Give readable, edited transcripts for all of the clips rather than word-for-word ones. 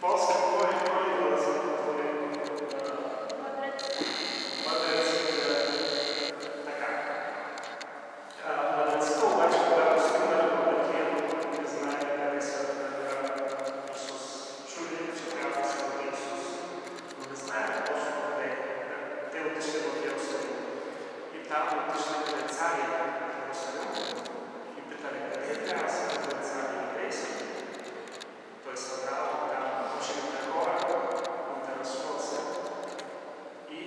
Полска, кой е гласа? Мъдреците обаче, когато стигнали до Бетлеем, не знаят къде са Исус. Чули, че трябва да се роди Исус, но не знаят точно къде. Те отишли в Йерусалим. И там отишли къде цари в Йерусалим и питали, къде трябва да се роди цари юдейски. Той събрал там учените хора, интересуват се. И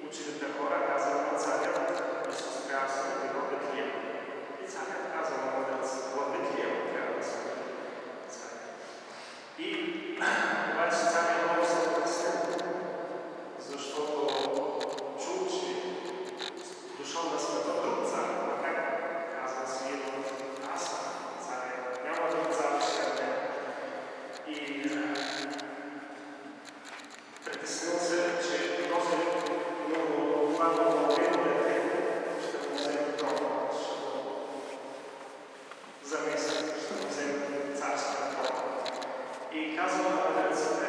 учените хора казали на царят, Исус трябва да се роди в Бетлеем. И царят казал на мъдреците, в Бетлеем трябва да се роди царят. И обаче царят много се притеснил, защото чул, че дошъл на света друг цар, как казва си един, аз съм царя, няма друг цар, ще не. И притеснил се, че този много дете ще го вземе трона, ще го замеси, ще го вземе царския трон. И казва на мъдреците,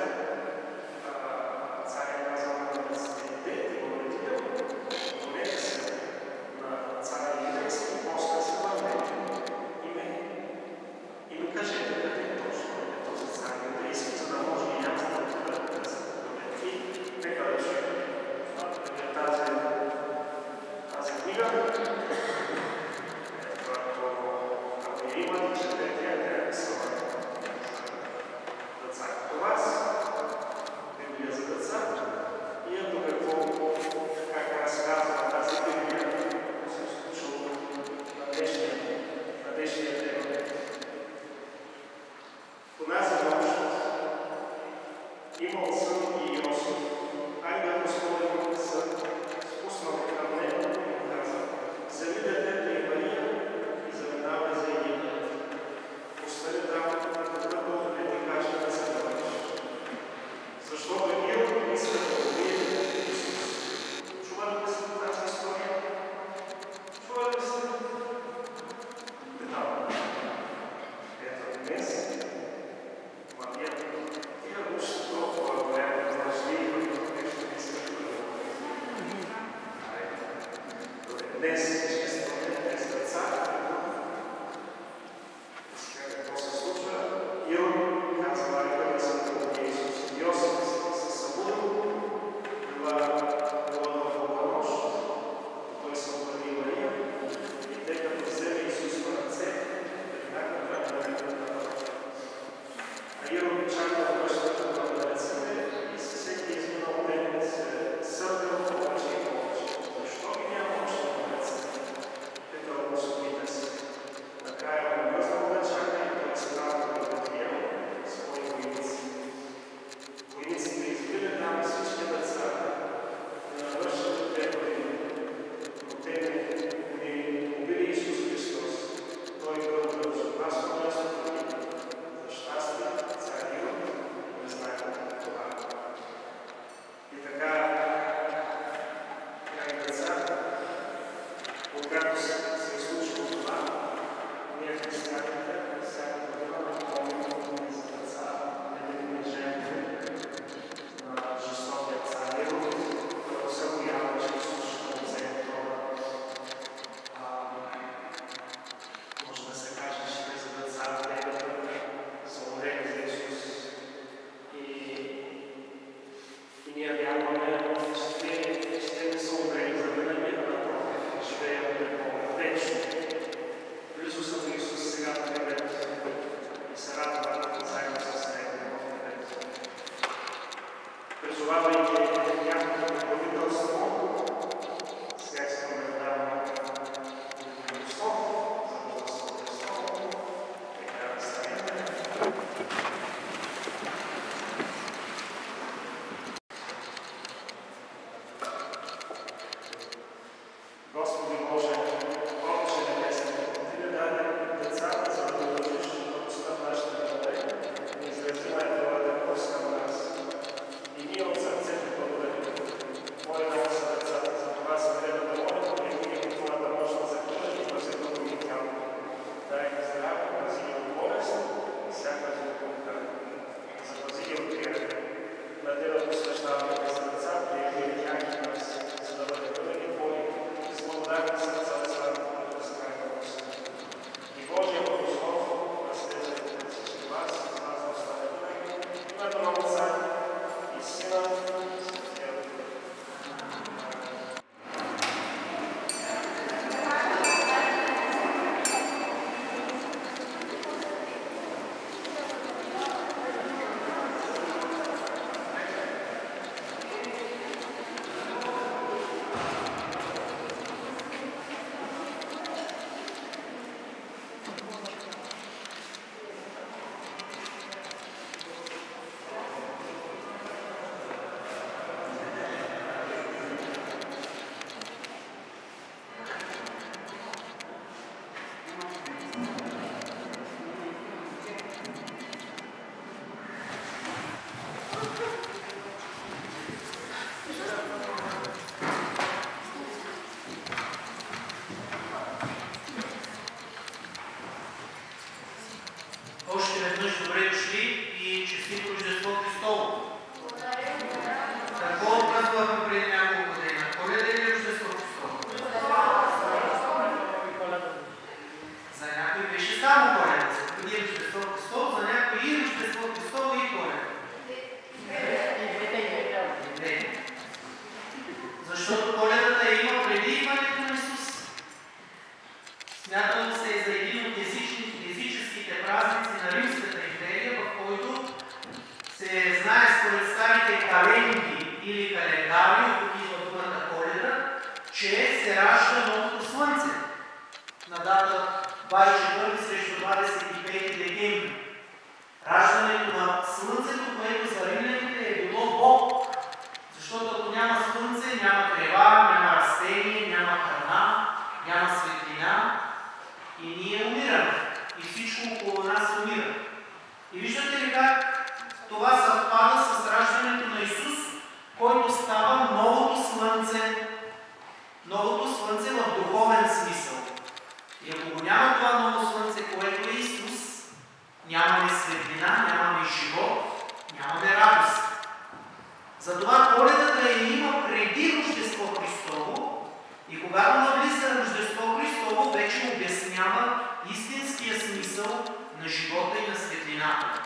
царя казва на мъдреците, идете го Бетлеем, молете се на царя юдейски, после се върнете и ми кажете къде точно е този цар юдейски, за да може и аз да отида да се върнете. И нека да чуем тази книга, която ако я имате, четете я, тя е писала за деца като вас, Библия за деца, и ето какво, как разказва тази Библия, се случило на днешния ден. В онази нощ имал сън и Йосиф, ангел Господен се спуснал към него и му каза, вземи детето и Мария и заминавай за Египет. Остани там, докато не ти каже да се върнеш. Защото Ирод иска да убие Исус. Чували ли сте тази история? Чували ли сте? Питам. Ето днес Мария тия души толкова време важливи, нещо не иска да бъде. Днес честваме днес деца. Сега какво се случва? Ирод казва, да се убие Исус. Йосиф се събудил, била дълга нощ, той се обади Мария и те като вземе Исус на ръце, веднага тръгна да а Ирод чака връщането на мъдреците и се всеки изминал ден се сърдил повече и повече. Защо ги няма още мъдреците? Питал слугите си. Накрая омръзнал да чака и той се дава да Бетлеем свои войници. Войниците избили там всички деца да навършат 2 години, но те не убили Исус Христос. Той бил в безопасно място в Египет. За щастие, цар Ирод не знае това. И така, как деца, когато се е случило това, ние християните всяка година напомним за деца, невинни жертви на жестокия цар Ирод, който се боява, че Исус ще му вземе трона. Може да се каже, че тези деца са умрели за Исус. И ние вярваме, че те не са умрели за винаги, а напротив, живеят вечно. Близо са до Исус сега в небето и се радват заедно с него в небето. Призовавайки тяхното правителство, сега искаме да дам Христов, за възрастта Христов, така да станете. Господи Боже, Отче небесен, Ти ни даде децата, за да удължиш радостта в нашите градове, и изрази най-това да пуска в нас. И ние от сърце Още веднъж добре дошли и честито Рождество Христово! Какво отказвахме преди няколко дена? Коледа или Рождество Христово? За някой беше само Коледа. Преди Рождество Христово, за някой и Рождество Христово и Коледа. Защото Коледата я има преди идването на Исус. Смятано се е за един от езическите празници на Римската империя, в който се знае според старите календи или календари, от тук идва думата Коледа, че се ражда новото слънце на дата 24 срещу 25 декември. Раждането на слънцето, което за римляните е било Бог. Защото ако няма слънце, няма трева, няма растение, няма храна, няма светлина и ние умираме. И всичко около нас умира. И виждате ли как това съвпада с раждането на Исус, който става новото слънце в духовен смисъл. И ако го няма това ново слънце, което е Исус, нямаме светлина, нямаме живот, нямаме радост. Затова Коледата я има преди Рождество Христово и когато навлиза Рождество Христово, вече обяснява истинския смисъл на живота и на светлината.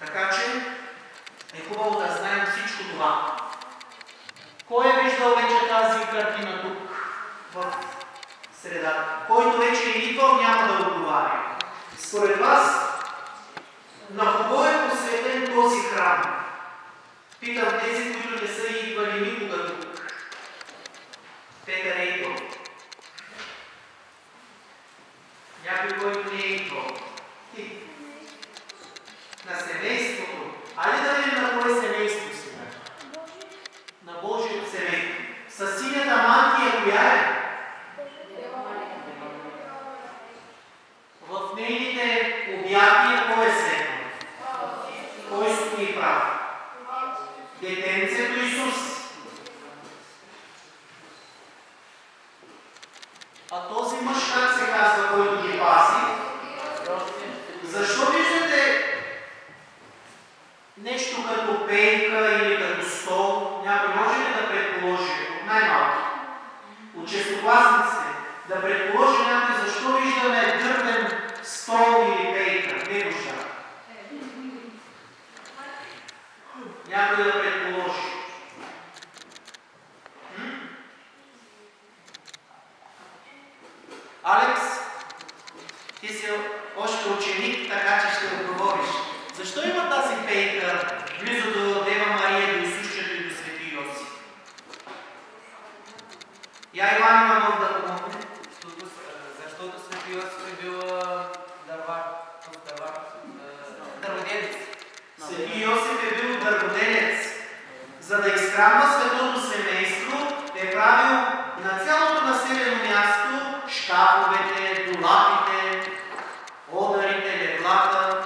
Така че е хубаво да знаем всичко това. Кой е виждал вече тази картина тук в средата? Който вече е идвал, няма да отговаря. Според вас, на кого е посветен този храм? Питам тези, които не са идвали никога тук. Петър е идвал. Някой, който не е идвал. Ти. На семейството. Айде да видим на кое семейство сега. На Божието семейство. Със синята мантия коя е? В нейните обятия кой е седнал? Кой стои прав? Детенцето Исус. А този мъж как се казва, който ги пази? Защо виждате нещо като пейка или като стол? Някой може ли да предположи от най-малки? От шестокласниците да предположи някой защо виждаме дървен стол или пейка? Не душа. Някой да предположи. Алекс, ти си още ученик, така че ще отговориш. Защо има тази пейка близо до Дева Мария, до Исусчето и до Свети Йосиф? Я Иван Иванов да помогне. Защото Свети Йосиф е бил дърводелец. Свети Йосиф е бил дърводелец. За да изхранва светото семейство, е правил на цялото населено място шкафовете, долапите, одарите, леглата,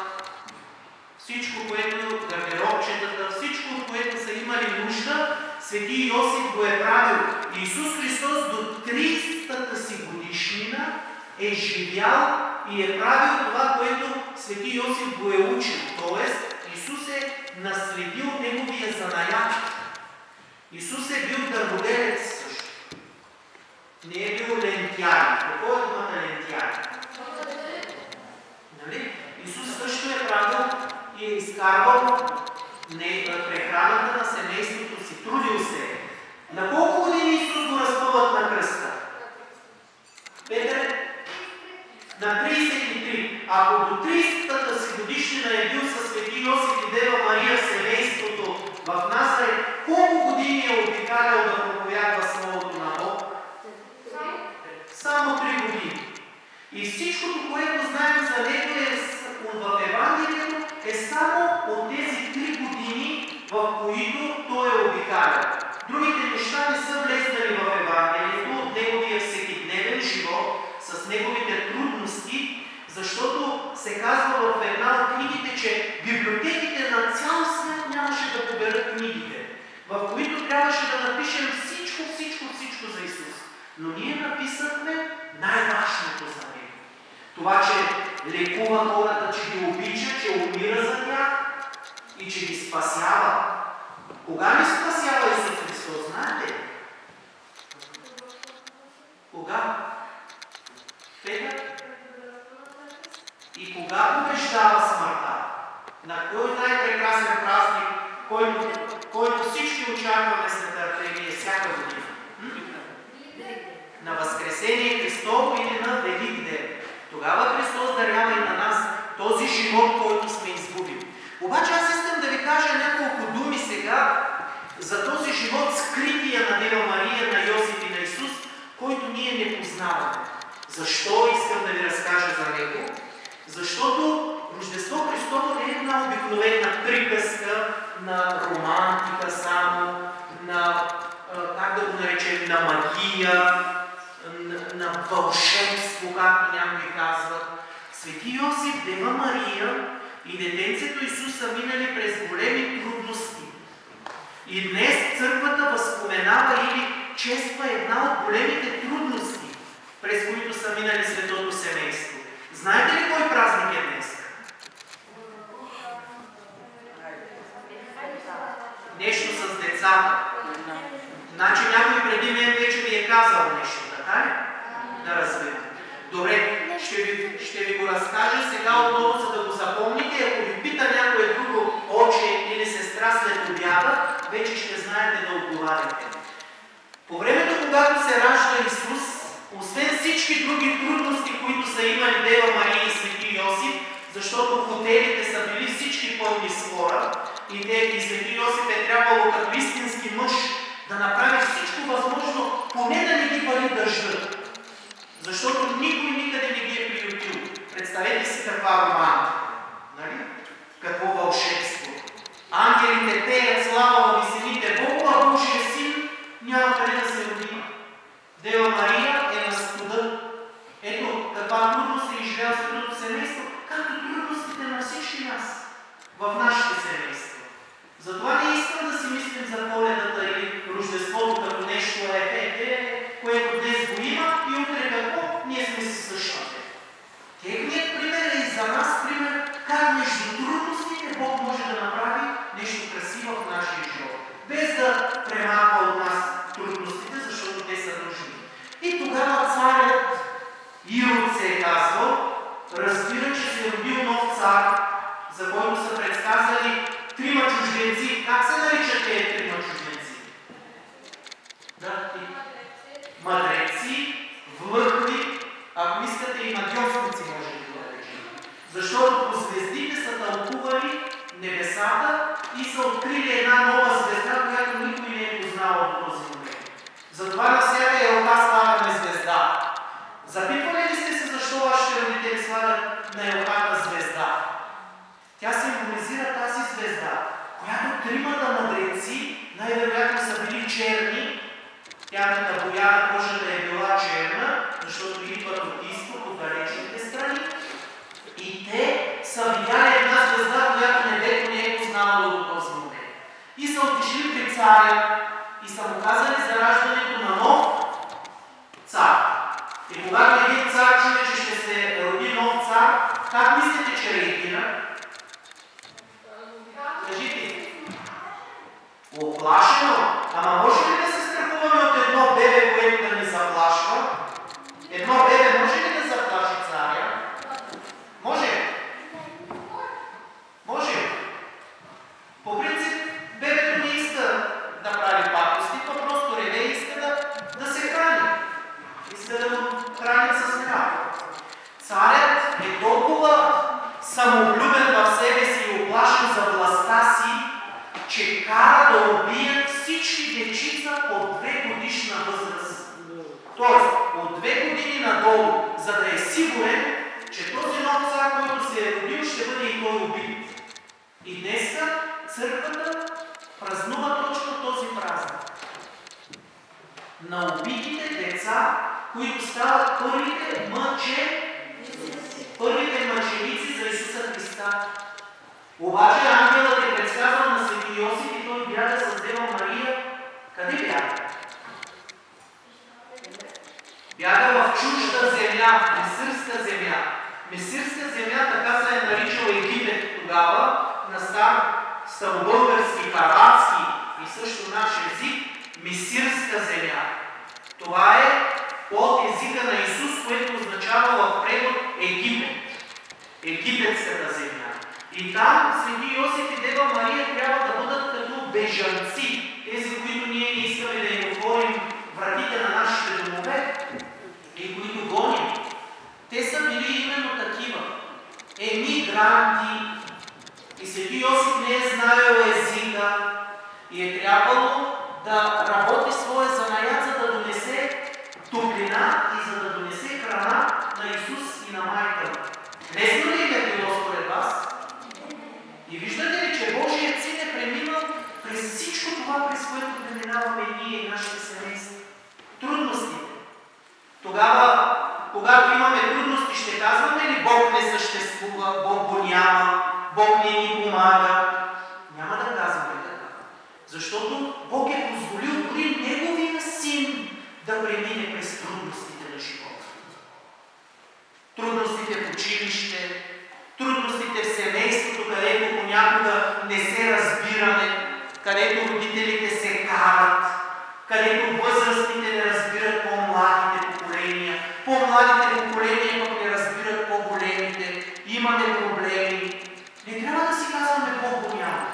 всичко, което гардеробчетата, всичко, от което са имали нужда, Свети Йосиф го е правил. Исус Христос до 30-та си годишнина е живял и е правил това, което Свети Йосиф го е учил. Тоест, Исус е наследил неговия занаят. Исус е бил дърводелец също. Не е бил лентяй. Какво е думата лентяй? Нали? Исус също е правил и е изкарвал прехраната на семейството си. Трудил се. На колко години Исус го разпъват на кръста? Петър? На 33. Ако до 30-та си годишнина е бил със Свети Йосиф и Дева Мария в семейството в Назарет, колко години е обикалял да проповядва Словото на Бог? Само 3 години. И всичкото, което знаем за него в Евангелието, е само от тези 3 години, в които той е обикалял. Другите неща не са влезнали в Евангелието от неговия всекидневен живот, с неговите трудности, защото се казва в една от книгите, че библиотеките на цял свят нямаше Но ние написахме най-важното за него. Това, че лекува хората, че ги обича, че умира за тях и че ги спасява. Кога ни спасява Исус Христос, знаете? Кога? И кога побеждава смъртта? На кой най-прекрасен празник, който всички очакваме с нетърпение всяка година? На Възкресение Христово или на Велик ден? Тогава Христос дарява и на нас този живот, който сме изгубили. Обаче аз искам да ви кажа няколко думи сега за този живот, скрития на Дева Мария, на Йосиф и на Исус, който ние не познаваме. Защо искам да ви разкажа за него? Защото Рождество Христово не е една обикновена приказка на романтика само, на, как да го наречем, на магия, на вълшебство, както някои казват. Свети Йосиф, Дева Мария и детенцето Исус са минали през големи трудности. И днес църквата възпоменава или чества една от големите трудности, през които са минали светото семейство. Знаете ли кой празник е днес? Нещо с децата. Значи някой преди мен вече ви е казал нещо, така ли? Да разберем. Добре, ще ви го разкажа сега отново, за да го запомните. Ако ви пита някое друго оче или сестра след обяда, вече ще знаете да отговаряте. По времето, когато се ражда Исус, освен всички други трудности, които са имали Дева Мария и Свети Йосиф, защото в хотелите са били всички пълни с хора и Свети Йосиф е трябвало като истински мъж да направи всичко възможно, поне да не ги вали дъждът. Защото никой никъде не ги е приютил. Представете си каква романтика, нали? Какво вълшебство. Ангелите пеят слава във висините, Богу, а Божия син няма къде да се роди. Дева Мария е на студа. Ето каква трудност е изживял светото семейство, както трудностите на всички нас в нашите семейства. Затова не искам да си мислим за Коледата или Рождеството като нещо което днес го има и утре какво, ние сме си същите. Техният пример е и за нас пример как между трудностите Бог може да направи нещо красиво в нашия живот, без да премахва от нас трудностите, защото те са нужни. И тогава царят Ирод се е казвал, разбира, че се е родил нов цар, за който са предсказали трима чужденци. Как се наричат тези трима чужденци? Да, мъдреци, влъхви, ако искате и магиосници може да го наречем. Защото по звездите са тълкували небесата и са открили една нова звезда, която никой не е познавал до този момент. Затова на всяка елка слагаме звезда. Запитвали ли сте се защо вашите родители слагат на елката звезда? Тя символизира тази звезда, която тримата мъдреци най-вероятно са били черни. Тяхната боя на кожата е била черна, защото идват от изток, от далечните страни. И те са видяли една звезда, която небето не е познавало до този момент. И са отишли при царя и са му казали за раждането на нов цар. И когато един цар чуе, че ще се роди нов цар, как мислите, че реагира? Кажите. Оплашено. Ама може ли да се страхуваме от едно бебе, което да ни заплашва? Едно бебе може ли да заплаши царя? Може. Може. По принцип, бебето не иска да прави пакости, то просто реве и иска да се храни. Иска да го храни с храна. Царят е толкова самовлюбен в себе си и оплашен за властта си, че кара да убият всички дечица от 2 годишна възраст. Тоест, от 2 години надолу, за да е сигурен, че този нов цар, който се е родил, ще бъде и той убит. И днеска църквата празнува точно този празник. На убитите деца, които стават първите мъченици за Исуса Христа. Обаче ангелът е предсказал на Свети Йосиф и той бяга с Дева Мария. Къде бяга? Мисирска земя, така се е наричал Египет тогава, на старобългарски, харватски и също наш език, Мисирска земя. Това е от езика на Исус, което означава в превод Египет. Египетската земя. И там свети Йосиф и Дева Мария трябва да бъдат като бежанци, тези, които ние не искаме да им отворим вратите на нашите домове и които гоним. Те са били именно такива. Емигранти. И свети Йосиф не е знаел езика и е трябвало да работи своя занаят, за да донесе топлина и за да донесе храна на Исус и на майка. Лесно ли е било според вас? И виждате ли, че Божият Син е преминал през всичко това, през което преминаваме ние и нашите семейства. Трудностите. Тогава, когато имаме трудности, ще казваме ли Бог не съществува, Бог го няма, Бог не ни помага? Няма да казваме така. Защото Бог е позволил дори Неговия Син да премине през трудностите на живота. Трудностите в училище, трудностите в семейството, където понякога не се разбираме, където родителите се карат, където възрастните не разбират по-младите поколения, по-младите поколения пък не разбират по-големите, имаме проблеми. Не трябва да си казваме Бог го няма.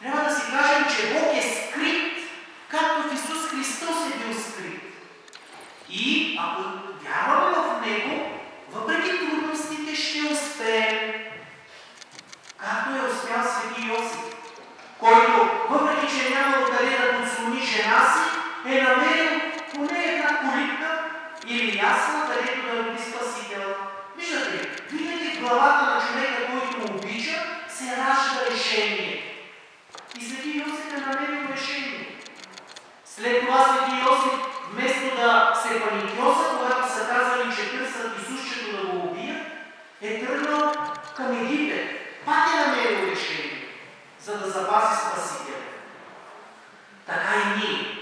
Трябва да си кажем, че Бог е скрит, както в Исус Христос е бил скрит. И ако вярваме в Него, въпреки трудностите ще успеем. Както е успял свети Йосиф, който, въпреки че няма откъде да подслони жена си, е намерил поне една колитка или ясла, където да роди Спасител. Виждате ли, винаги в главата на човека, който му обича, се ражда решение. И свети Йосиф е намерил решение. След това свети Йосиф, вместо да се паникьоса, когато са казали, че търсят Исусчето да го убият, е тръгнал към Египет. Пак е намерил решение, за да запаси Спасителя. Така и ние.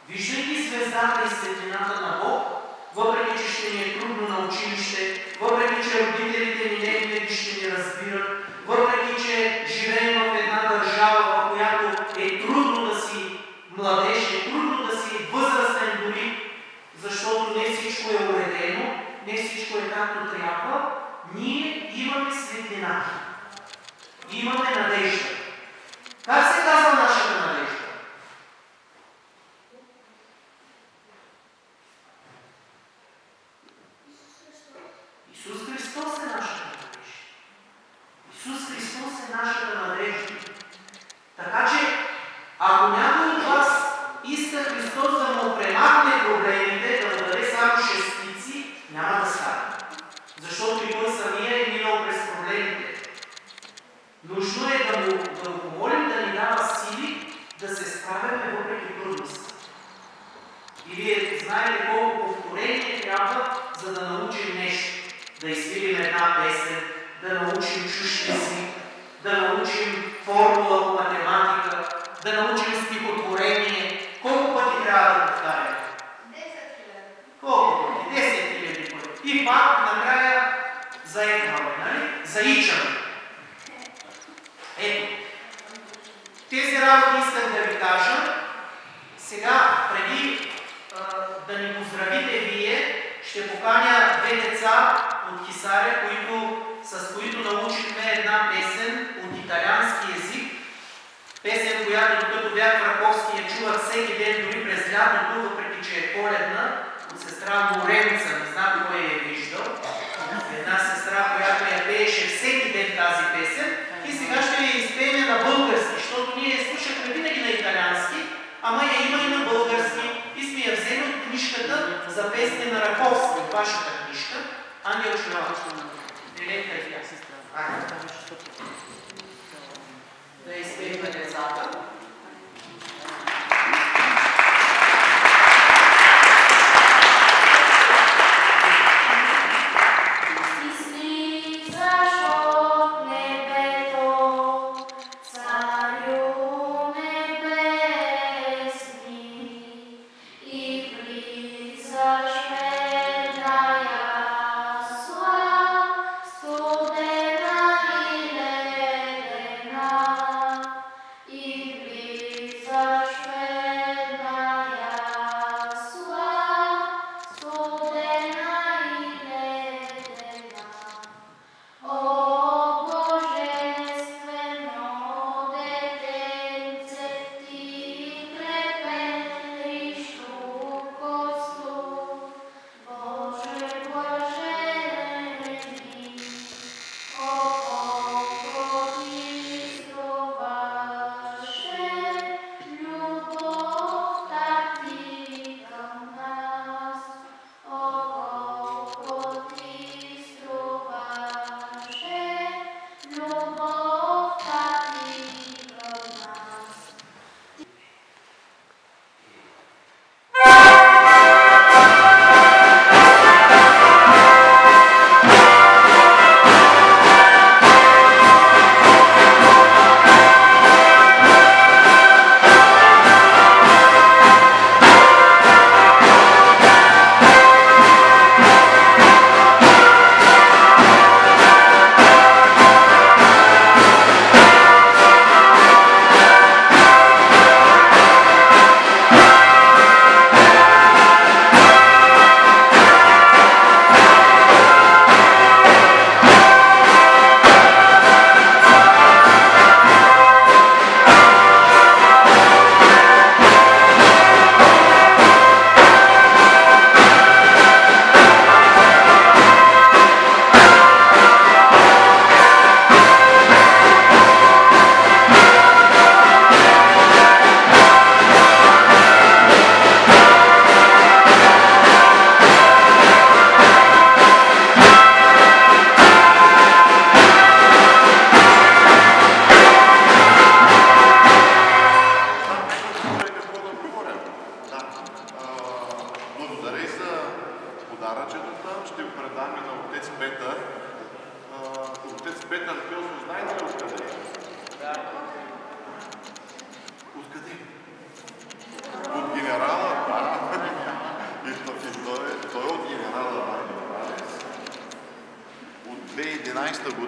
Виждайки звездата и светлината на Бог, въпреки че ще ни е трудно на училище, въпреки че родителите ни не винаги ще ни разбират, въпреки че живеем в една държава, в която е трудно да си младеж, е трудно да си възрастен дори, защото не всичко е уредено, не всичко е както трябва, ние имаме светлина. Имаме надежда. Как се казва нашата надежда? Исус Христос е нашата надежда. Исус Христос е нашата надежда. Така че, ако някой от вас иска Христос да му премахне проблемите, да му даде само шестици, няма да стане. Защото и той самия е минал през проблемите. Нужно е да го помолим да ни дава сили да се справяме въпреки трудности. И вие знаете колко повторение трябва, за да научим нещо. Да изпилим една песен, да научим чужд език, да научим формула по математика, да научим стихотворение. Колко пъти трябва да повтаряме? 10 000. Колко пъти? 10 000 пъти. И пак накрая заекваме, нали? Заичаме. Ето. Тези работи исках да ви кажа. Сега, преди да ни поздравите вие, ще поканя две деца от Хисаря, с които научихме една песен от италиански език. Песен, която докато бях в Раковски я чувах всеки ден, дори през лятото, въпреки че е коледна, от сестра Лоренца, не знам кой е виждал. Една сестра, която я пееше всеки ден тази песен. И сега ще я изпеем на български, защото ние я слушахме винаги на италиански, ама я има и на български. И сме я взели от книжката за песни на Раковски, от вашата книжка. Ангел Чувак. Еленка е тя. Да изпеем децата. Зашведная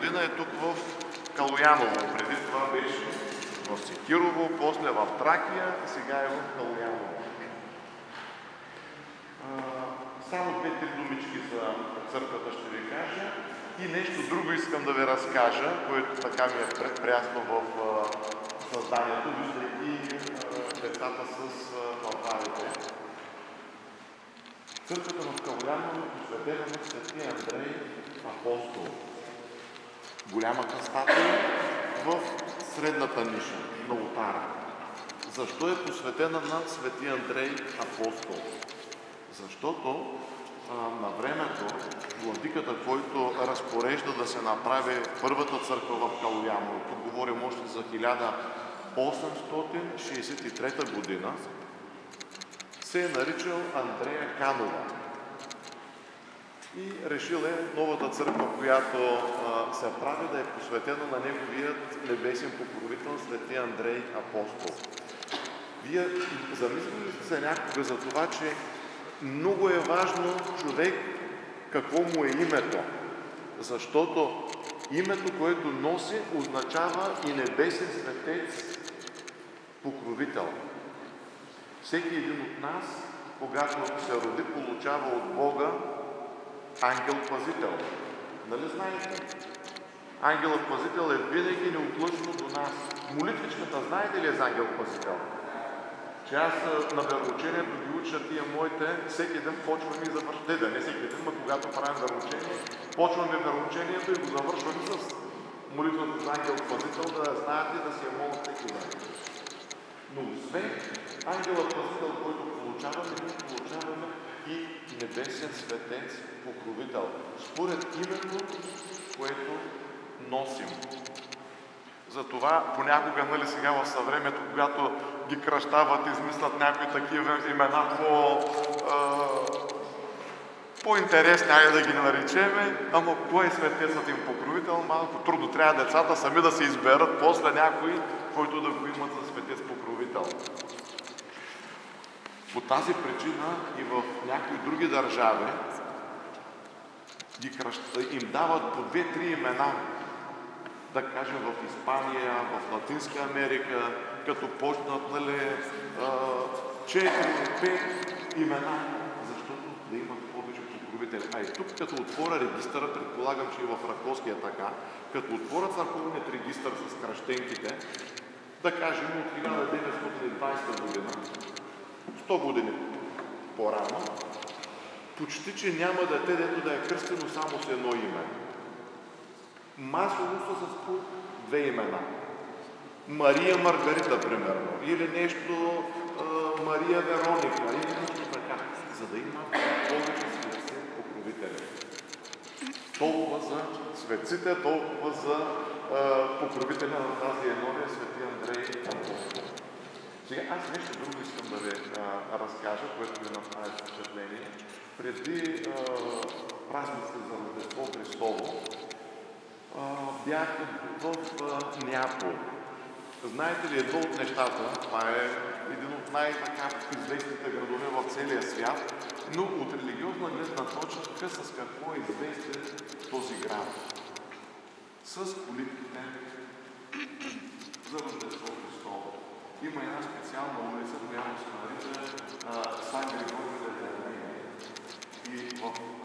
година е тук в Калояново. Преди това беше в Секирово, после в Тракия, сега е в Калояново. Само 2-3 думички за църквата ще ви кажа. И нещо друго искам да ви разкажа, което така ми е прясно в създанието, виждайки децата с алфавите. Църквата в Калояново е посветена на Свети Андрей Апостол. Голямата статуя в средната ниша на олтара. Защо е посветена на Свети Андрей Апостол? Защото на времето владиката, който разпорежда да се направи първата църква в Калояново, тук говорим още за 1863 година, се е наричал Андрея Канова. И решил е новата църква, която се прави, да е посветена на неговият небесен покровител Свети Андрей Апостол. Вие замислили ли се някога за това, че много е важно човек какво му е името, защото името, което носи, означава и небесен светец покровител. Всеки един от нас, когато се роди, получава от Бога ангел-пазител. Нали знаете? Ангелът-пазител е винаги неотлъчно до нас. Молитвичката знаете ли е за ангел-пазител? Че аз на вероучението ги уча тия моите, всеки ден почваме и завършваме. Не всеки ден, но когато правим вероучение, почваме вероучението и го завършваме с молитвата за ангел-пазител, да знаете да си я молят всеки ден. Но освен ангелът-пазител, който получаваме, ние получаваме и небесен светец покровител. Според името, което носим. Затова понякога, нали сега в съвремето, когато ги кръщават, измислят някои такива имена по-интересни, айде да ги наречеме, ама кой е светецът им покровител, малко трудно трябва децата сами да се изберат после някой, който да го имат за светец покровител. По тази причина и в някои други държави им дават по 2-3 имена. Да кажем в Испания, в Латинска Америка, като почнат, нали, 4-5 имена, защото да имат повече покровители. А и тук, като отворя регистъра, предполагам, че и в Раковския така, като отворят църковният регистър с кръщенките, да кажем от 1920 година, 100 години по-рано, почти, че няма дете, дето да е кръстено само с едно име. Масово са с по 2 имена. Мария Маргарита, примерно, или нещо Мария Вероника, или нещо така, за да има повече светци покровители. Толкова за светците, толкова за покровителя на тази еновия Свети Андрей Апостол. Сега аз нещо друго искам да ви разкажа, което ви направи впечатление. Преди празниците за Рождество Христово бях в Неапол. Знаете ли, едно от нещата, това е един от най-известните градове в целия свят, но от религиозна гледна точка с какво е известен този град? С колибките за Рождество Христово. Има една специална улица, която се нарича Сан Григорий де Лермини. И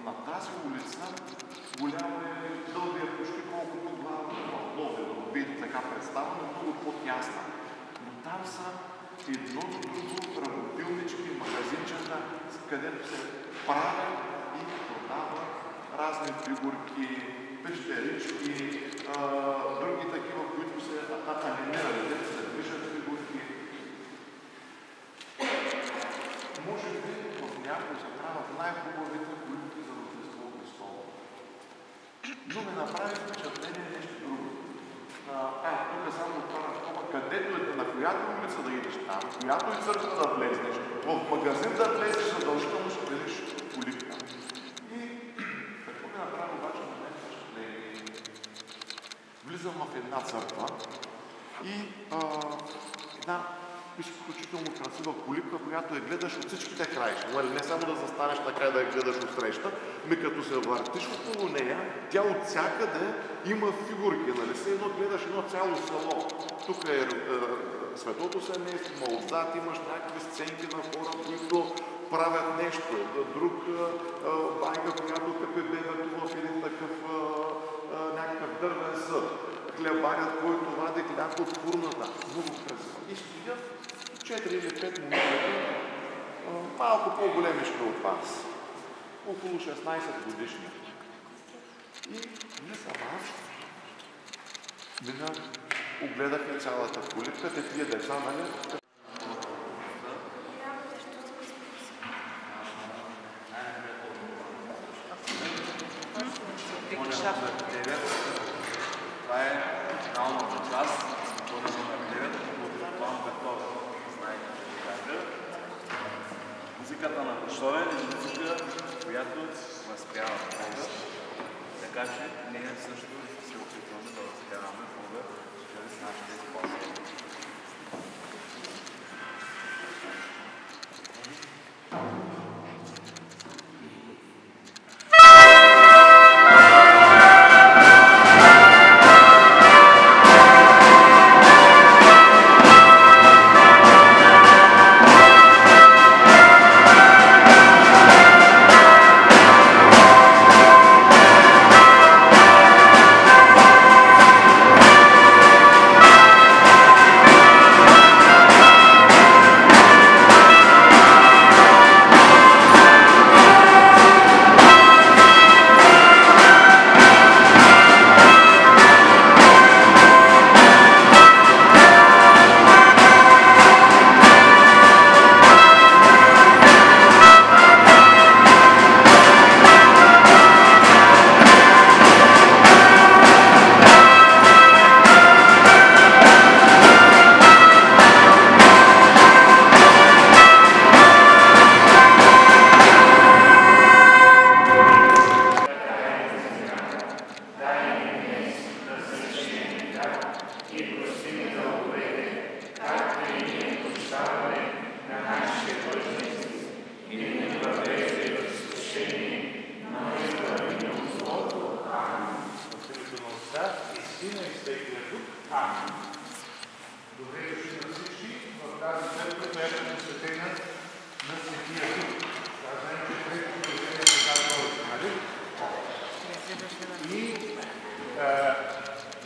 на тази улица голяма е, дълга е почти колкото глава в Пловдив, да го видите така представено, много по-тясна. Но там са едно до друго работилнички, магазинчета, където се правят и продават разни фигурки, пещерички, други такива, които се анимирали, дето се движат фигурки. Може би в някои се правят най-хубавите колибки за Рождество Христово. Но ме направи впечатление нещо друго. Тук само отварям скоба, където е, на която улица да идеш там, която и църква да влезнеш, в магазин да влезеш, задължително ще видиш колибка. И какво ме направи обаче на мен впечатление? Влизам в една църква и една изключително красива колибка, която я гледаш от всичките краища. Не само да застанеш така и да я гледаш от среща, като се въртиш около нея, тя от всякъде има фигурки. Нали? Все едно гледаш едно цяло село. Тук е светото семейство, но отзад имаш някакви сценки на хора, които правят нещо. Друг байка, която къпе бебето в един такъв някакъв дървен съд. Хлебарят, който вади хляб от фурната. Много красиво. И стоят 4 или 5 момента, малко по-големички от вас. Около 16 годишни. И не съм аз. Мина, огледахме цялата колибка, тия деца, нали? Това е финалната част, който се намерят от План Бетовен. Знаете, че музиката на Бетовен е музика, която възпява Бога, така че ние също се опитваме да възпяваме Бога чрез нашите използвания.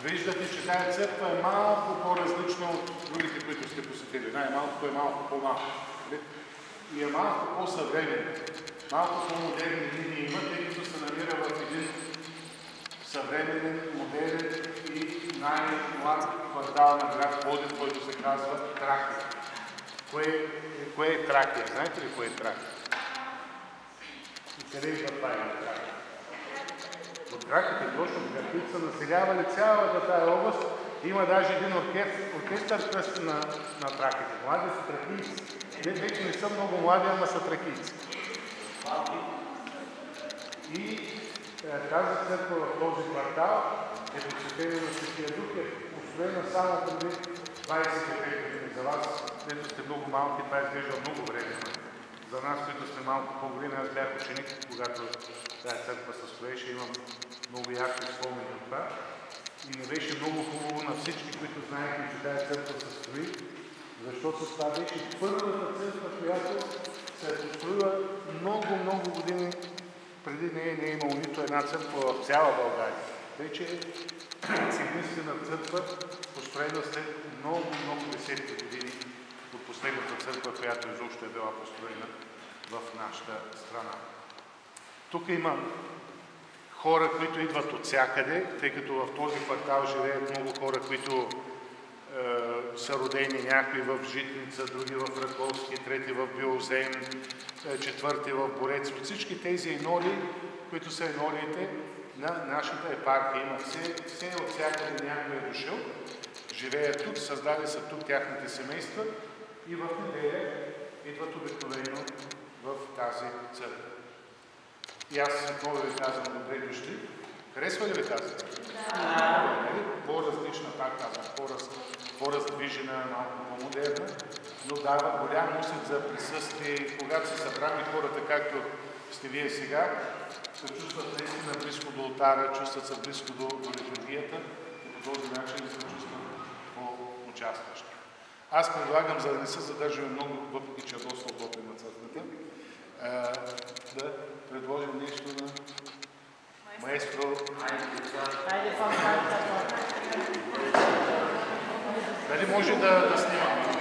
Виждате, че тази църква е малко по-различна от другите, които сте посетили. Най-малкото е малко по-малко. И е малко по-съвременна. Малко по-модерни линии има, тъй като се намира в един съвременен, модерен и най-млад квартал на град Пловдив, който се казва Тракия. Кое е Тракия? Знаете ли кое е Тракия? И къде идва това е Тракия? От Траките, точно така, които са населявали цялата тая област, има даже един оркестър на траките. Млади са тракийци. Те вече не са много млади, ама са тракийци. И тази църква в този квартал е посветена на Светия Дух, е построена само преди 25 години. За вас, дето сте много малки, това изглежда много време. За нас, които сме малко по-години, аз бях ученик, когато тази църква се строеше, имам много ярки спомени от това. И не беше много хубаво на всички, които знаете, че тази църква се строи, защото това беше първата църква, която се е построила много години преди нея не е имало нито една църква в цяла България. Вече е единствена църква, построена след много десетки години от последната църква, която изобщо е била построена в нашата страна. Тук има хора, които идват от всякъде, тъй като в този квартал живеят много хора, които са родени, някои в Житница, други в Раковски, трети в Биозем, четвърти в Борец. От всички тези енори, които са енориите на нашата епархия. Има все от всякъде някой е дошъл, живеят тук, създали са тук тяхните семейства и в неделя идват обикновено в тази църква. И аз отново ви казвам, добре дошли. Харесва ли ви тази? Да. По-различна, пак казвам, по-раздвижена, малко по-модерна. но дава голям усет за присъствие и когато се събрани хората, както сте вие сега, се чувстват наистина близко до алтара, чувстват се близко до литургията и по този начин се чувстват по-участващи. Аз предлагам, за да не се задържаме много, въпреки че е доста удобно на църквата, да предложим нещо на маестро. Дали може да снимаме?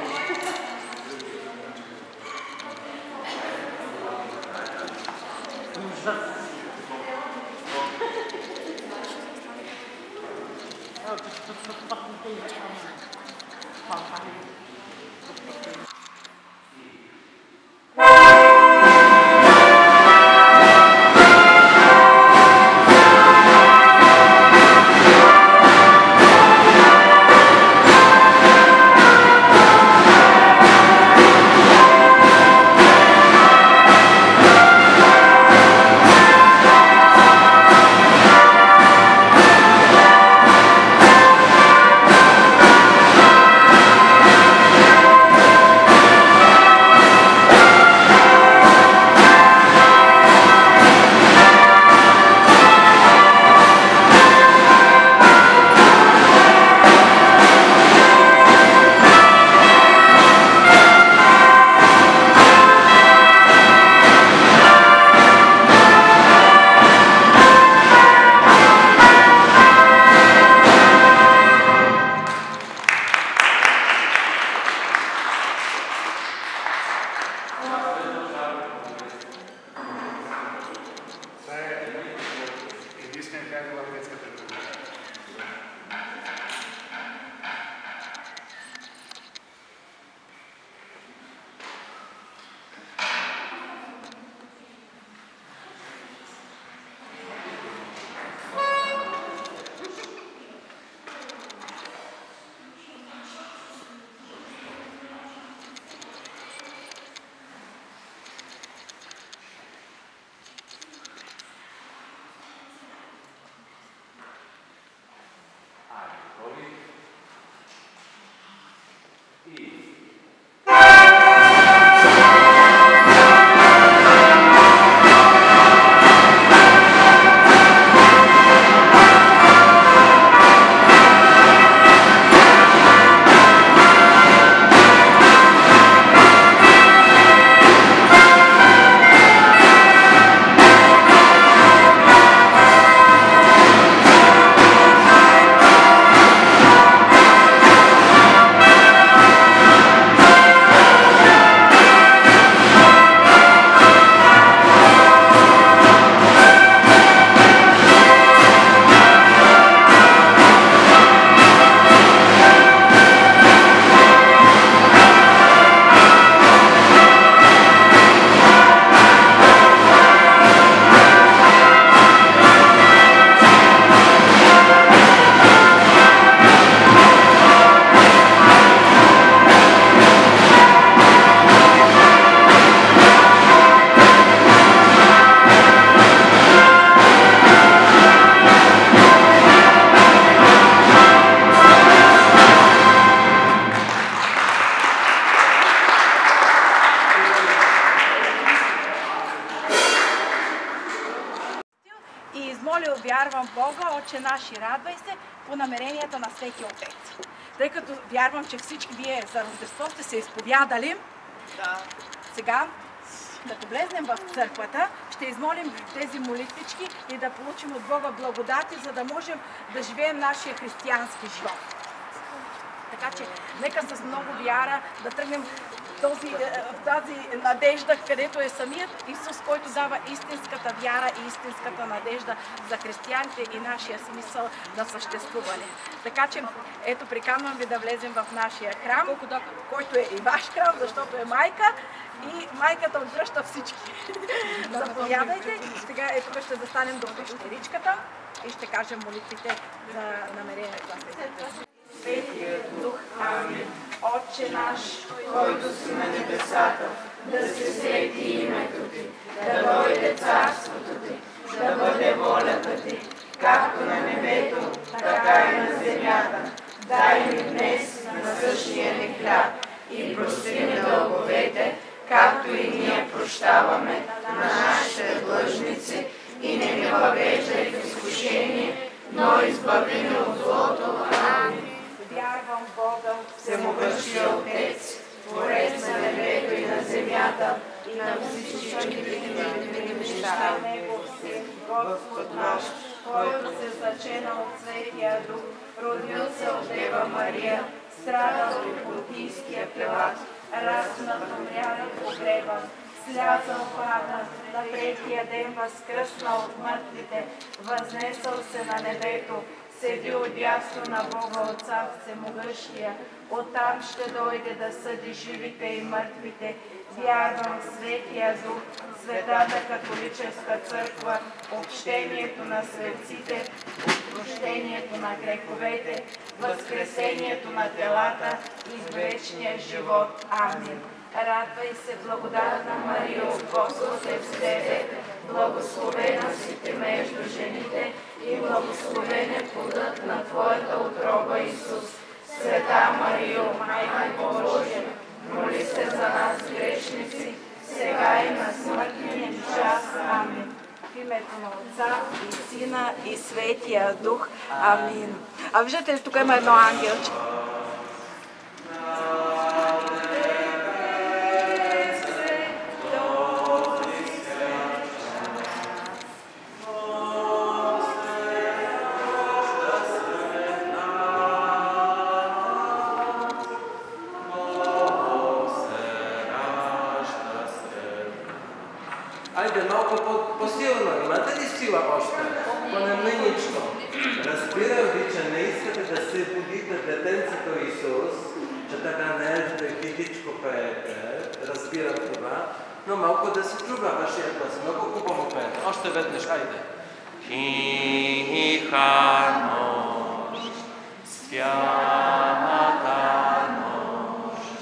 вярвам в Бога, Отче наш и радвай се по намеренията на всеки отец. Тъй като вярвам, че всички вие за Рождество сте се изповядали, сега, като влезнем в църквата, ще измолим тези молитвички и да получим от Бога благодати, за да можем да живеем нашия християнски живот. Така че, нека с много вяра да тръгнем тази надежда, където е самият Исус, който дава истинската вяра и истинската надежда за християните и нашия смисъл на съществуване. Така че, ето, приканвам ви да влезем в нашия храм, който е и ваш храм, защото е майка, и майката отвръща всички. Заповядайте. Сега ето ще застанем до пещеричката и ще кажем молитвите за намерението на Светия Светият Дух. Амин. Отче наш, който си на небесата, да се свети името Ти, да дойде царството Ти, да бъде волята Ти, както на небето, така и на земята. Дай ни днес насъщния ни хляб и прости ни дълговете, както и ние прощаваме на нашите длъжници, и не ни въвеждай в изкушение, но избави ни от злото. Амин. Вярвам в Бога, Всемогъщия Отец, Творец на небето и на земята, и на всички видими неща, Негов Син, Господ наш, който се зачена от Светия Дух, родил се от Дева Мария, страдал от Понтийския Пилат, разнат, умрял и погребан, слязал в ада, на третия ден възкръснал от мъртвите, възнесъл се на небето, седи отдясно на Бога Отца Всемогъщия, оттам ще дойде да съди живите и мъртвите. Вярвам в Светия Дух, Светата католическа църква, общението на светците, прощението на греховете, възкресението на телата и вечния живот. Амин. Радвай се, благодатна Мария, Господ е с тебе, благословена си ти между жените и благословен е плодът на твоята утроба Исус. Света Марио, Майка Божия, моли се за нас грешници, сега и на смъртния ни час. Амин. В името на Отца и Сина и Светия Дух. Амин. А виждате ли, тук има едно ангелче. Айде малко по-силно, имате ли сила още? По-немничко. Разбирам ви, че не искате да се будите детенцето Исус, че така не хитичко пеете, разбирам това, но малко да се чува вашия глас. Много хубаво пеете. Още веднъж, айде. Тиха нощ, свята нощ,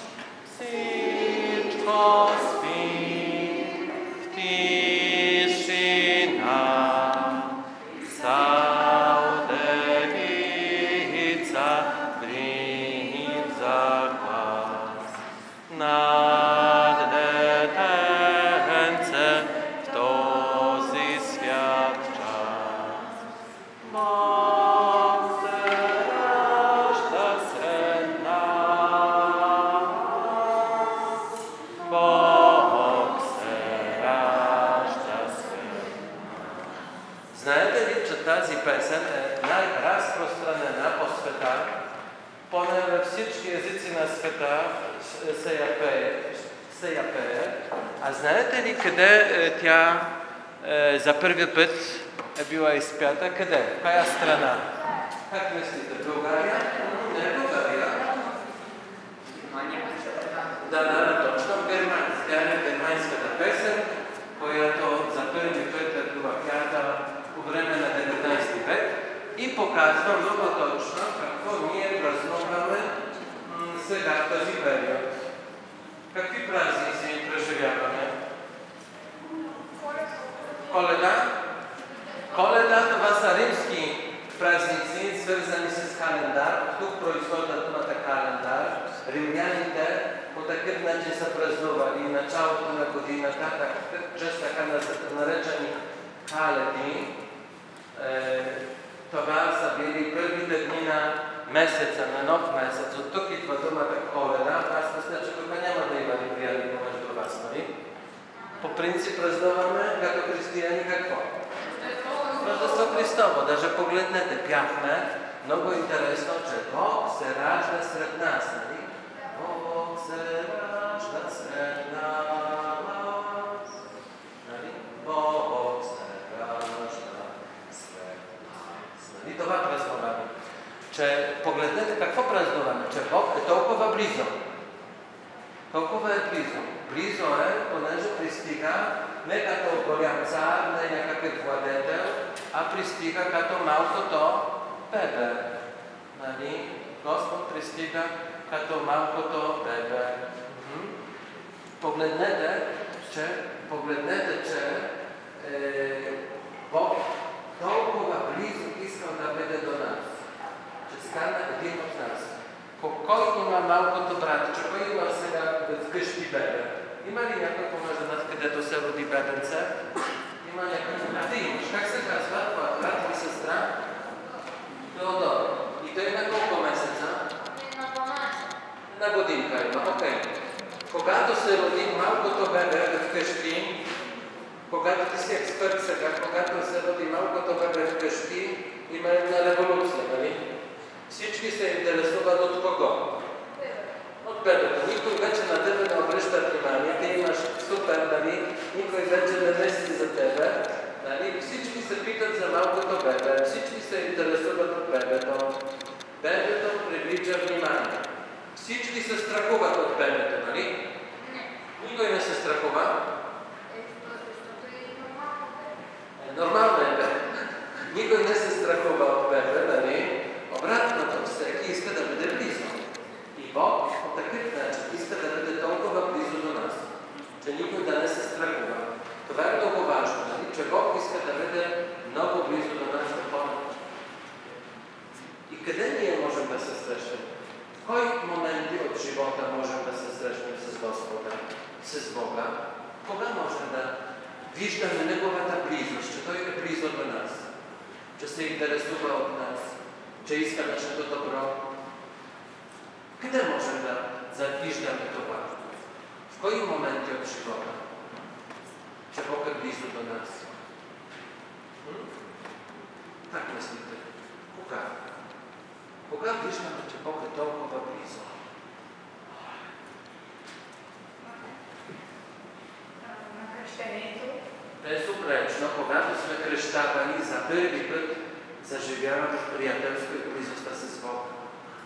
всичко песен е най-разпространена по света, поне във всички езици на света се я пее. А знаете ли къде тя за първи път е била изпята? Къде? В коя страна? Как мислите? България? Не е България. Да, точно в Германия. Тя е германската песен, която за първи път е била пята по време на 19 век и показва много точно какво ние празнуваме сега в този период. Какви празници преживяваме? Коледа? Коледа това са римски празници, свързани с календар. Тук производят думата календар. Римляните по такъв начин са празнували началото на годината, чрез така наречени каледи. Това са били първите дни на месеца, на нов месец. От тук идва думата Коледа. Аз мисля, че тук няма да има неприятни между вас, нали? По принцип празнуваме като християни какво? Рождество Христово. Даже погледнете, пяхме. Много интересно, че Бог се ражда сред нас, нали? Бог се ражда сред нас. Нали? Бог се ражда сред нас. Нали? Това празнуваме. Че погледнете какво празнуваме, че Бог е толкова близо. Толкова е близо. Близо е, понеже пристига не като голям цар, не някакъв владетел, а пристига като малкото бебе. Нали? Господ пристига като малкото бебе. Погледнете, че Бог толкова близо искал да бъде до нас, че стана един от нас. Кой има малкото братче? Кой има сега вкъщи бебе? Има ли някой помазанат, където се роди бебенце? Има някой? А ти имаш. Как се казва? Брат или сестра? Теодор. И той на колко месеца? На годинка има. Окей. Когато се роди малкото бебе вкъщи, когато ти си експерт сега, когато се роди малкото бебе вкъщи, има една революция, нали? Всички се интересуват от кого? От бебето. Никой вече на тебе не обръща внимание, ти имаш супер, нали? Никой вече не мисли за тебе. Нали? Всички се питат за малкото бебе, всички се интересуват от бебето. Бебето привлича внимание. Всички се страхуват от бебето, нали? Никой не се страхува. Нормално е бебе. Никой не се страхува от бебе, нали? Обратното, всеки иска да бъде близо. И Бог по такъв начин иска да бъде толкова близо до нас, че никой да не се страхува. Това е много важно, нали? Че Бог иска да бъде много близо до нас да помня. И къде ние можем да се срещнем? В кой моменти от живота можем да се срещнем с Господа, с Бога? Кога можем да виждаме Неговата близост, че Той е близо до нас, че се интересува от нас, че иска нашето добро? Къде можем да завиждаме това? В кои моменти от живота? Че Бог е близо до нас. Так мислите. Кога? Кога виждаме, че Бог е толкова близо? На кръщението. Безупречно, когато сме кръщавани за първи път, заживяваме в приятелство и близостта с Бога.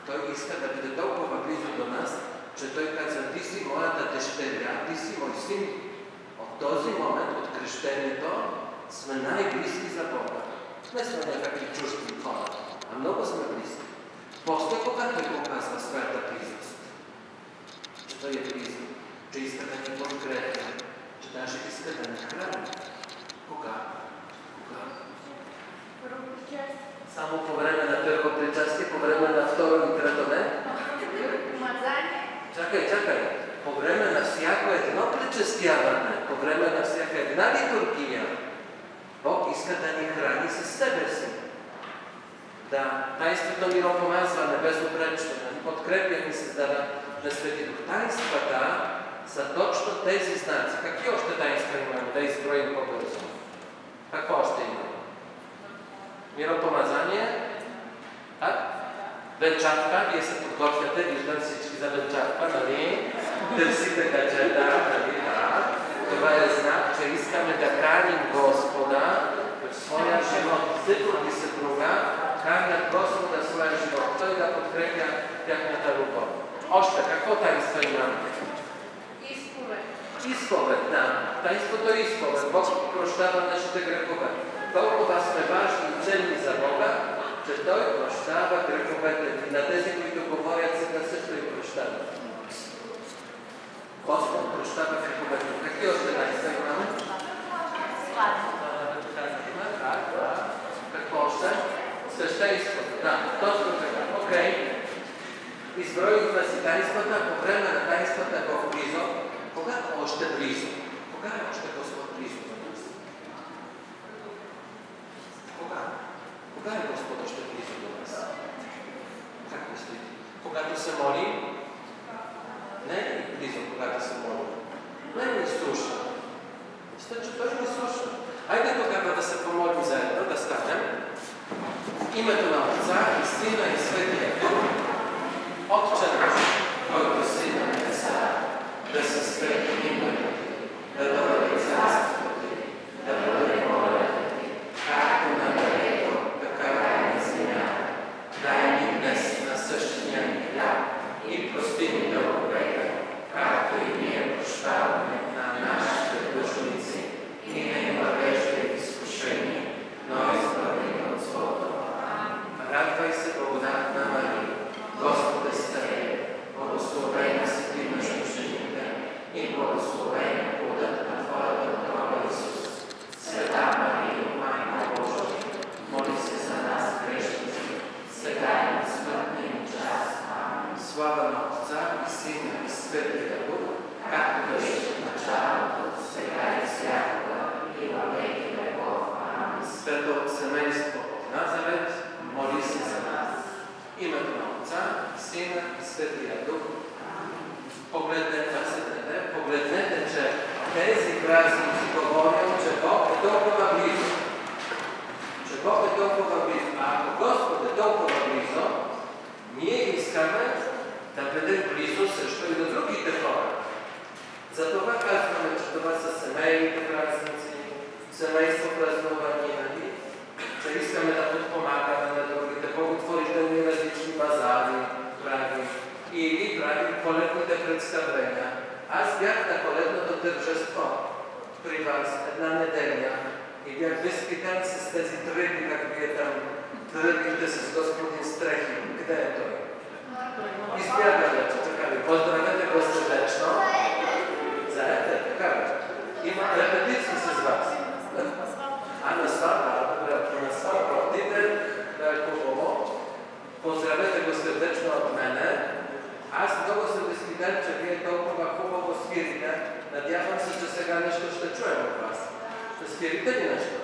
Той иска да бъде толкова близо до нас, че Той казва: ти си моята дъщеря, ти си мой син. От този момент, от кръщението, сме най-близки за Бога. Не сме някакви чужди хора, а много сме близки. После, когато Той показва своята близост, че Той е близо, че иска да ни подкрепя, че даже иска да ни храни. Кога? Кога? Само по време на първо причастие, по време на второ и трето не? Чакай. По време на всяко едно причастяване, по време на всяка една литургия, Бог иска да ни храни със себе си. Да, тайнството миропомазване, безупречно, да ни подкрепя ни създава на Свети Дух. Тайнствата са точно тези знаци. Какви още тайнства имаме? Да изброим по-бързо. Какво още имаме? Миропомазание. Так? Венчавка. Вие се подготвяте. Виждам всички за венчавка, нали? Търсите гаджета, нали? Да. Това е знак, че искаме да каним Господа в своя живот. Съпруг и съпруга канят Господа в своя живот. Той да подкрепя тяхната любов. Още, какво тайнство имаме? Изповед, да. Тайнството е изповед. Бог прощава нашите грехове. Толкова сме важни и ценни за Бога, че Той прощава греховете. На тези, които говорят, сега също и прощава. Господ прощава греховете. Какви още тайнства имаме? Какво още? Свещенството. Да, точно така. Окей. Изброихме си тайнствата, по време на тайнствата е Бог близо. Кога е още близо? Кога е още Господ близо до нас? Кога? Кога е Господ още близо до нас? Как мислите? Когато се молим? Не е близо, когато се молим. Не ни слуша. Мисля, че Той ни слуша. Айде тогава да се помолим заедно, да станем. Името на Отца и Сина и Светия Дух. Отче наш, който си на небеса, да се святи името Ти, да дойде царството Ти, да бъде волята Ти, както на небето, така и на земята. Дай ни днес насъщния ни хляб и прости ни дълговете, както и ние прощаваме на нашите длъжници, и не ни въвеждай в изкушение, но избави ни от злото. Радвай се, благодатна Мария, Господ е с теб, благословена си ти между жените и благословен плодът на твоята утроба Исус. Света Мария, Майка Божия, моли се за нас грешници, сега и на смъртния ни час. Амин. Слава на и Сина и Светлия Дух, както беше в началото, сега и всякога, и във веки веков. Амин. Свето семейство от Назарет, моли се за нас. Името на Отца, Сина и Светлия Дух. Погледнете, че тези празници говорят, че Бог е толкова близо. Че Бог е толкова близо. А ако Господ е толкова близо, ние искаме да бъдем близо също и до другите хора. Затова казваме, че това са семейните празници, семейство празнувания, нали? Че искаме да подпомагаме на другите, благотворителни различни базари правим или правим коледните представления. Аз бях на коледното тържество при вас една неделя и бях възпитан с тези тръби, как вие там тръбихте с господин Стрехи. Къде е той? Избяга вече, така ви. Поздравете го сърдечно. Заедно, така ви. Има репетиции с вас. А на сватба, на сватба, отиде да е хубаво. Поздравете го сърдечно от мене. Аз много съм възпитан, че вие толкова хубаво свирите. Надявам се, че сега нещо ще чуем от вас. Ще свирите ли нещо?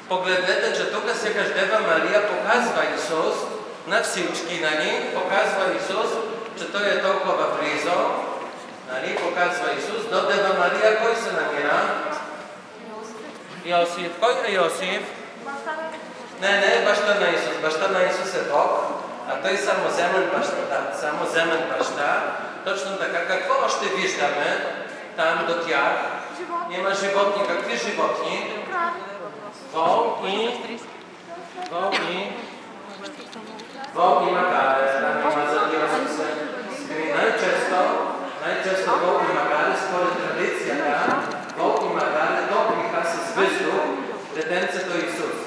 Погледнете, че тук сякаш Дева Мария показва Исус на всички, нали? Показва Исус, че Той е толкова близо. Нали? Показва Исус. До Дева Мария кой се намира? Йосиф. Кой е Йосиф? Не, баща на Исус. Баща на Исус е Бог, а Той самоземен баща. Да, самоземен баща. Точно така. Какво още виждаме там до тях? Има животни. Какви животни? Вол и магаре. Най-често вол и магаре, според традицията, вол и магаре доприха с въздух детенцето Исус.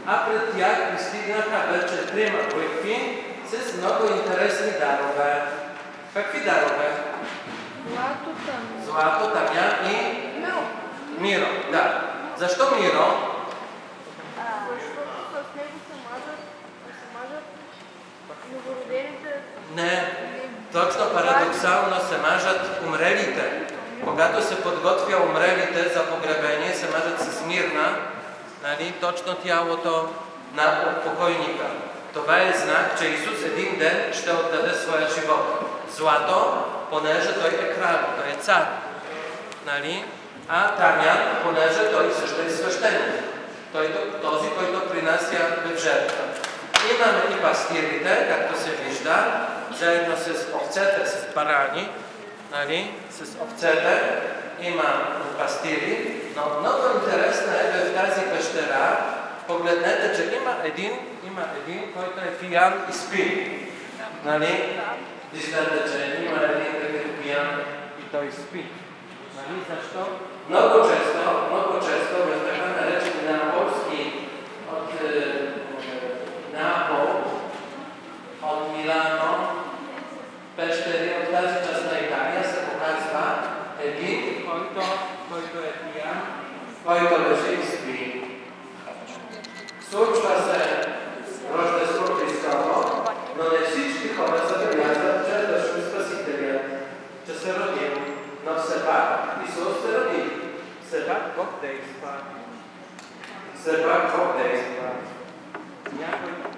А пред тях пристигнаха вече трима войки с много интересни дарове. Какви дарове? Злато, тамян и миро. Да. Защо миро? Защото с него се мажат новородените. Не. Точно парадоксално се мажат умрелите. Когато се подготвя умрелите за погребение, се мажат с мирна, нали, точно тялото на покойника. Това е знак, че Исус един ден ще отдаде своя живот. Злато, понеже той е крал, той е цар. Нали? А Тамян, понеже той също е свещеник. Този, който принася в жертва. Имаме и пастирите, както се вижда, заедно с овцете, с барани, нали? С овцете има пастири, но много интересно е в тази пещера. Погледнете, че има един, който е пиян и спи. Нали? Виждате, че има един такъв пиян и той спи. Нали? Защо? Много често в така наречени неаполски от Неапол, от Милано, пещери от тази част на Италия се показва един, който е пиян, който лежи и спи. Случва се Рождество Христово, но не всички хора забелязват, че е дошъл Спасителят, че се родил. Но все пак Исус се роди. Все пак Бог действа.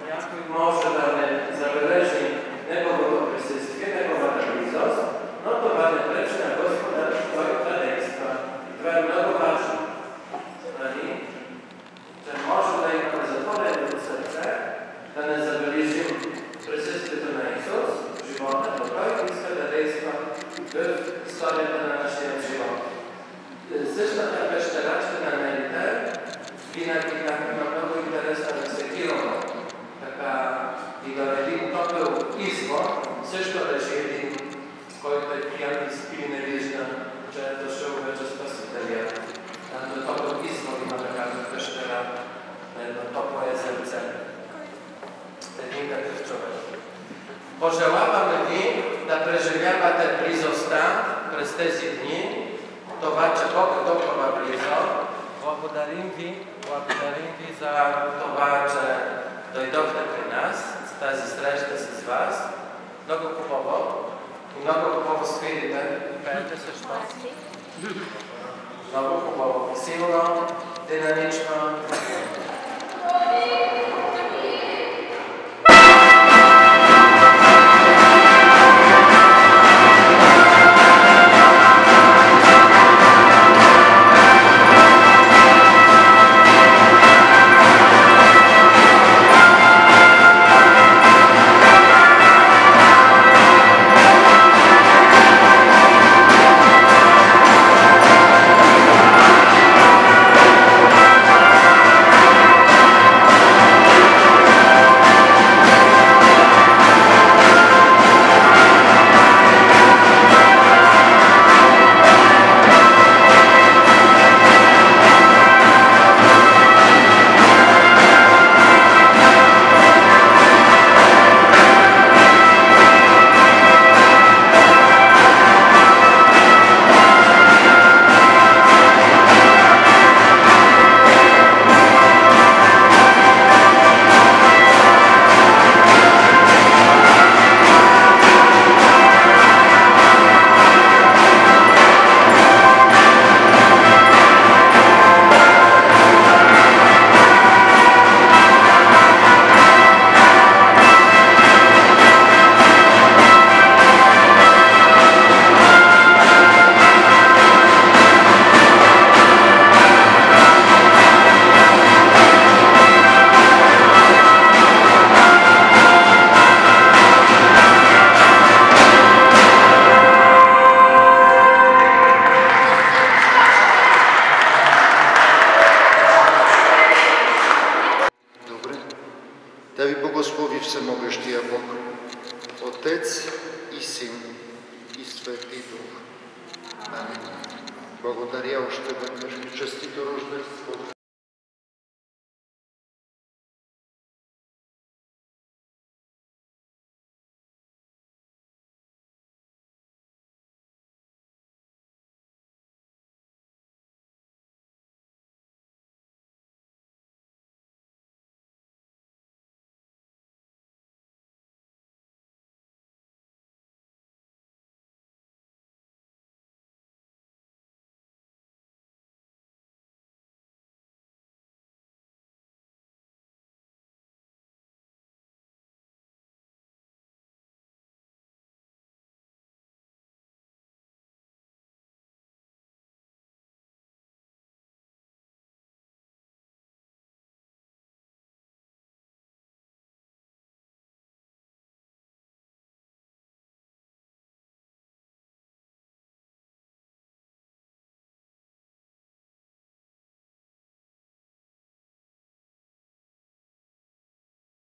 Някой може да не забележи неговото присъствие, неговата близост, но това не пречи на Господа, той да действа. И това е много важно. Че може да имаме затвореното сърце, да не забележим присъствието на Исус в живота, но той иска да действа в историята на нашия живот. Същата пещера ще намерите, винаги там има много интересна рецептирана. Така и да един топъл извор, също лежи един, който е пиян и спи, не вижда, че е дошъл вече Спасителя. На топъл извор има такава пещера, на едно топло езерце. Един такъв човек. Пожелаваме ви да преживявате близостта през тези дни, това, че Бог е толкова близо. Благодарим ви за това, че дойдохте при нас, за тази среща с вас. Много хубаво. И много хубаво свирите. Пеете също. Много хубаво. Силно, динамично. Да ви благослови Всемогъщия Бог, Отец и Син и Свети Дух. Амин. Благодаря още веднъж. Честито Рождество!